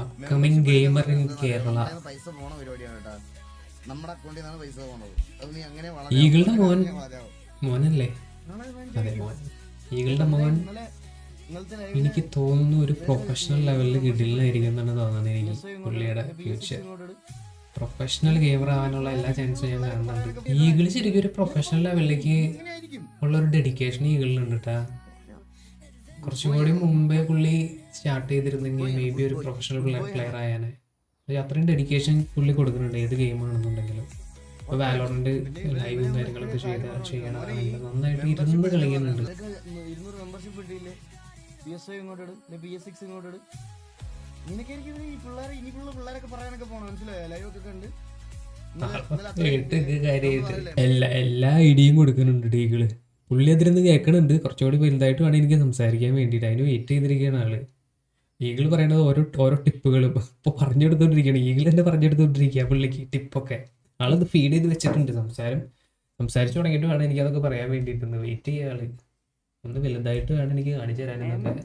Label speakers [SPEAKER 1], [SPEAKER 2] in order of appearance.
[SPEAKER 1] Upcoming gamer in Kerala.
[SPEAKER 2] പൈസ പോണ പരിപാടിയാണ് കേട്ടാ. നമ്മുടെ അക്കൗണ്ടിൽ നിന്നാണ് പൈസ പോണത്. അത് നീ അങ്ങനെ
[SPEAKER 1] ഈഗിളുടെ മോനല്ലേ? അതെ, മോൻ. ഈഗിളുടെ മോൻ എനിക്ക് തോന്നുന്നു ഒരു പ്രൊഫഷണൽ ലെവലിൽ കിടിലായിരിക്കും എന്നാണ് തോന്നുന്നത് എനിക്ക്. പുള്ളിയുടെ ഫ്യൂച്ചർ പ്രൊഫഷണൽ ഗെയിമർ ആവാനുള്ള എല്ലാ ചാൻസും ഞാൻ കാണുന്നുണ്ട്. ഈഗിൾ ശരിക്കും ഒരു പ്രൊഫഷണൽ ലെവലിലേക്ക് ഉള്ളൊരു ഡെഡിക്കേഷൻ ഈഗിളിലുണ്ട് കേട്ടാ. കുറച്ചും കൂടി മുമ്പേ പുള്ളി സ്റ്റാർട്ട് ചെയ്തിരുന്നെങ്കിൽ മേ ബി ഒരു പ്രൊഫഷണൽ പ്ലെയർ ആയാനെ. അത്രയും ഡെഡിക്കേഷൻ പുള്ളി കൊടുക്കുന്നുണ്ട് ഏത് ഗെയിമാണെന്നുണ്ടെങ്കിലും. ഇപ്പോൾ വാലോറന്റ് ലൈവും കാര്യങ്ങളൊക്കെ ചെയ്യണമെന്നുണ്ടെങ്കിൽ നന്നായിട്ട് ഇരുന്ന് കളിക്കുന്നുണ്ട്. എല്ലാ ഐഡിയയും കൊടുക്കുന്നുണ്ട് ഈഗിള്. പുള്ളി അതിരുന്ന് കേൾക്കണുണ്ട്. കുറച്ചുകൂടി വലുതായിട്ട് വേണം എനിക്ക് സംസാരിക്കാൻ വേണ്ടിയിട്ട്. അതിന് വെയിറ്റ് ചെയ്തിരിക്കുകയാണ് ആള്. ഈഗിൾ പറയണത് ഓരോ ടിപ്പുകളും ഇപ്പോൾ പറഞ്ഞു കൊടുത്തോണ്ടിരിക്കുകയാണ്. ഈഗിൾ തന്നെ പറഞ്ഞു കൊടുത്തോണ്ടിരിക്കുക പുള്ളിക്ക് ടിപ്പൊക്കെ. ആളത് ഫീഡ് ചെയ്ത് വെച്ചിട്ടുണ്ട്. സംസാരിച്ചു തുടങ്ങിയിട്ട് വേണം എനിക്കതൊക്കെ പറയാൻ വേണ്ടിയിട്ടൊന്ന് വെയിറ്റ് ചെയ്യുക. ആള് ഒന്ന് വലുതായിട്ട് വേണം എനിക്ക് കാണിച്ചു തരാനെന്നൊക്കെ.